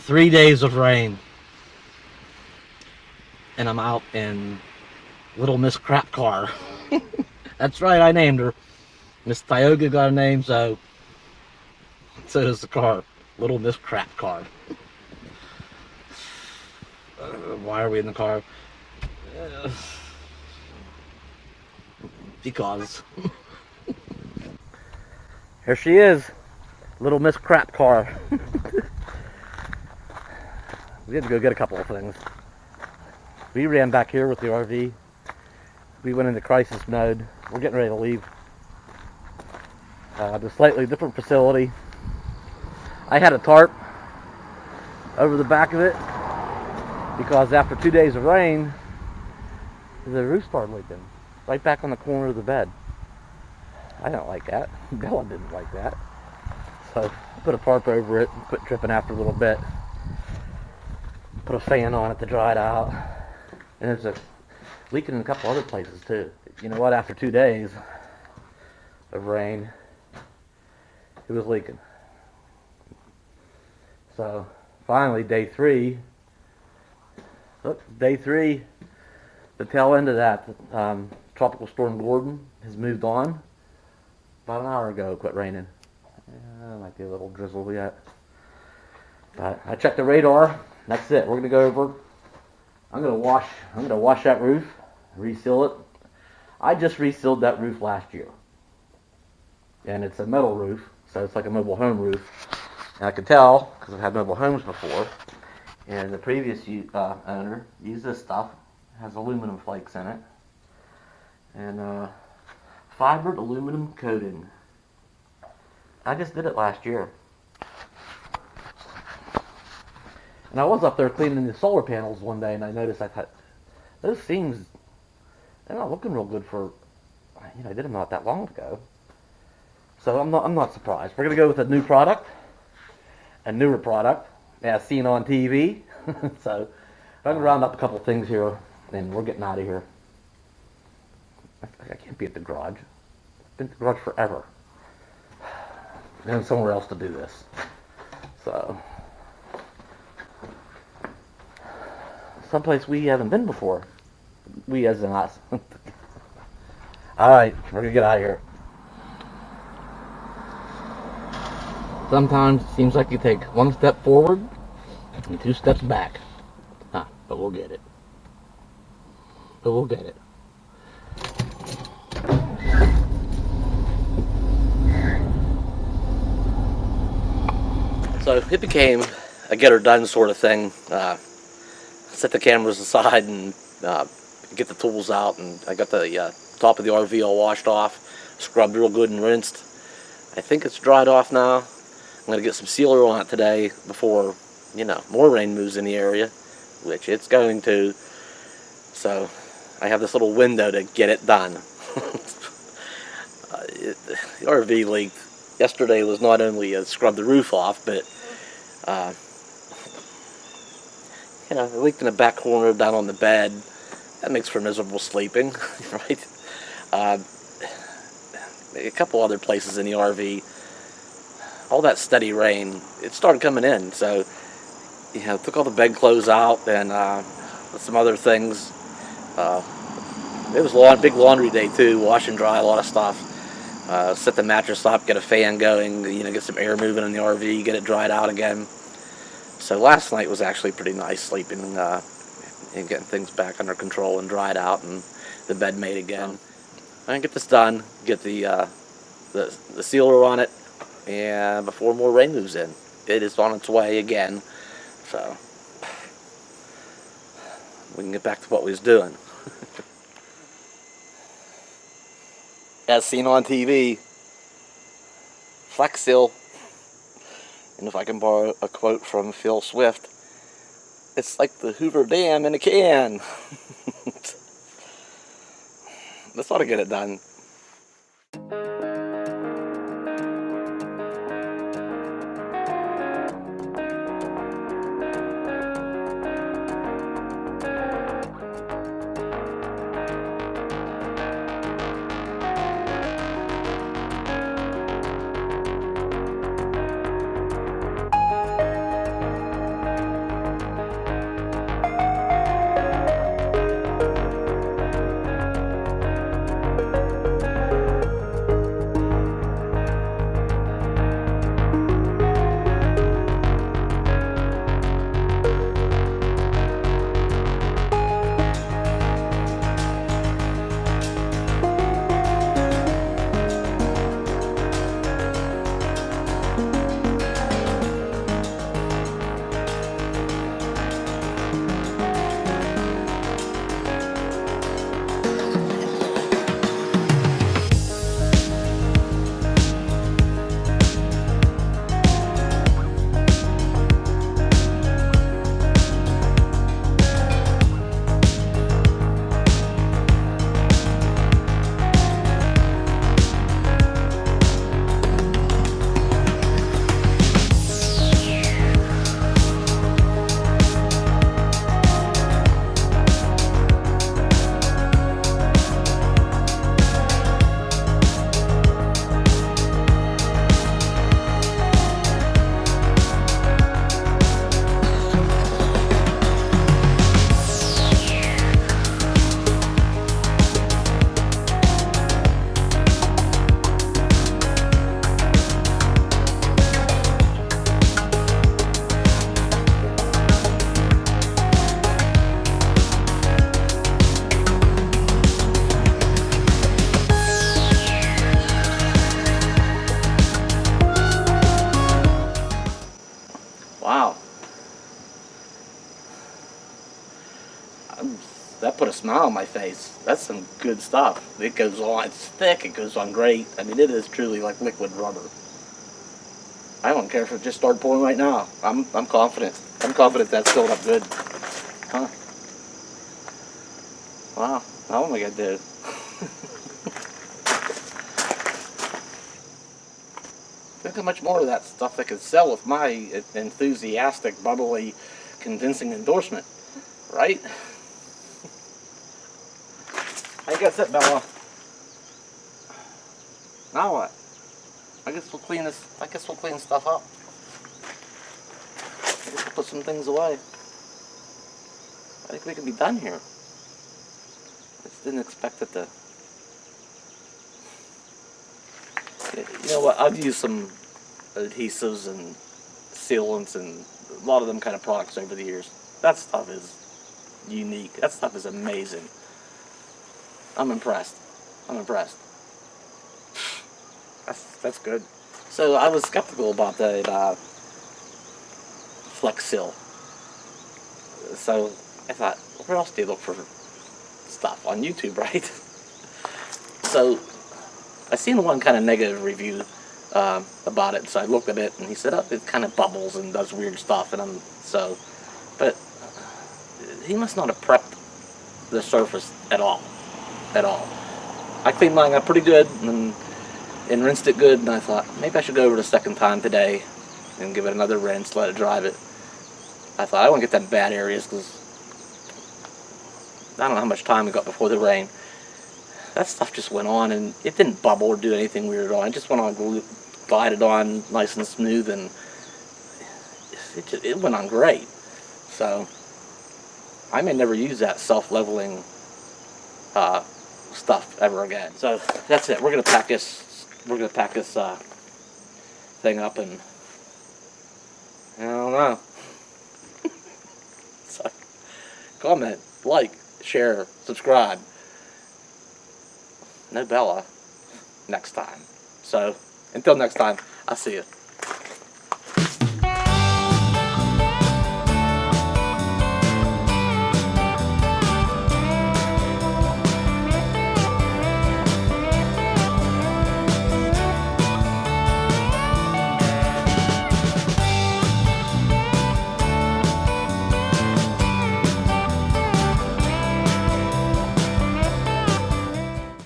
3 days of rain, and I'm out in Little Miss Crap Car. That's right, I named her. Miss Tioga got a name, so does the car. Little Miss Crap Car. Why are we in the car? Because. Here she is, Little Miss Crap Car. We had to go get a couple of things. We ran back here with the RV. We went into crisis mode. We're getting ready to leave. The slightly different facility. I had a tarp over the back of it because after 2 days of rain, the roof started leaking right back on the corner of the bed. I don't like that. Bella didn't like that. So I put a tarp over it, quit dripping after a little bit. Put a fan on it to dry it out. And there's a leaking in a couple other places too. You know what? After 2 days of rain, it was leaking. So finally, day three, the tail end of that, Tropical Storm Gordon has moved on. About an hour ago, it quit raining. Might be a little drizzle yet. But I checked the radar. That's it. We're gonna go over. I'm gonna wash that roof, reseal it. I just resealed that roof last year, and it's a metal roof, so it's like a mobile home roof. And I could tell because I've had mobile homes before. And the previous owner used this stuff. It has aluminum flakes in it, and fibered aluminum coating. I just did it last year. And I was up there cleaning the solar panels one day, and I noticed I thought, those seams, they're not looking real good for, I did them not that long ago. So I'm not surprised. We're going to go with a new product, a newer product, as seen on TV. So I'm going to round up a couple things here, and we're getting out of here. I can't be at the garage. I've been at the garage forever. Going somewhere else to do this. So someplace we haven't been before. We as in us. Alright, we're gonna get out of here. Sometimes it seems like you take one step forward and 2 steps back. But we'll get it. So it became a get her done sort of thing. Set the cameras aside and get the tools out, and I got the top of the RV all washed off, scrubbed real good and rinsed. I think it's dried off now. I'm going to get some sealer on it today before, more rain moves in the area, which it's going to. So I have this little window to get it done. The RV leaked. Yesterday was not only scrub the roof off, but it leaked in the back corner down on the bed. That makes for miserable sleeping, right? A couple other places in the RV, all that steady rain, it started coming in. So, took all the bedclothes out and some other things. It was a big laundry day too, wash and dry a lot of stuff. Set the mattress up, get a fan going, get some air moving in the RV, get it dried out again. So last night was actually pretty nice sleeping and getting things back under control and dried out and the bed made again. I can get this done, get the sealer on it, and before more rain moves in. It is on its way again, so we can get back to what we was doing. As seen on TV, Flex Seal, and if I can borrow a quote from Phil Swift, it's like the Hoover Dam in a can. That's ought to get it done. smile on my face. That's some good stuff. It goes on. It's thick. It goes on great. I mean, it is truly like liquid rubber. I don't care if it just started pouring right now. I'm confident. I'm confident that's filled up good. Huh? Wow. Oh my God, dude. Think how much more of that stuff I could sell with my enthusiastic, bubbly, convincing endorsement, right? How you got that, Bella? Now what? I guess we'll clean this. I guess we'll clean stuff up. I guess we'll put some things away. I think we can be done here. I just didn't expect it to. You know what? I've used some adhesives and sealants and a lot of them kind of products over the years. That stuff is unique. That stuff is amazing. I'm impressed. I'm impressed. That's good. So I was skeptical about the Flex Seal. So I thought, where else do you look for stuff? On YouTube, right? So I seen one kind of negative review about it, so I looked at it, and he said, oh, it kind of bubbles and does weird stuff, and but he must not have prepped the surface at all. I cleaned mine up pretty good, and rinsed it good, and I thought, maybe I should go over it a second time today, and give it another rinse, let it dry it. I thought, I won't get that in bad areas, because I don't know how much time we got before the rain. That stuff just went on, and it didn't bubble or do anything weird at all. It just went on, glided on nice and smooth, and it went on great. So I may never use that self-leveling stuff ever again. So that's it. We're gonna pack this. We're gonna pack this thing up, and I don't know. So, comment, like, share, subscribe. No Bella next time. So, until next time, I'll see you.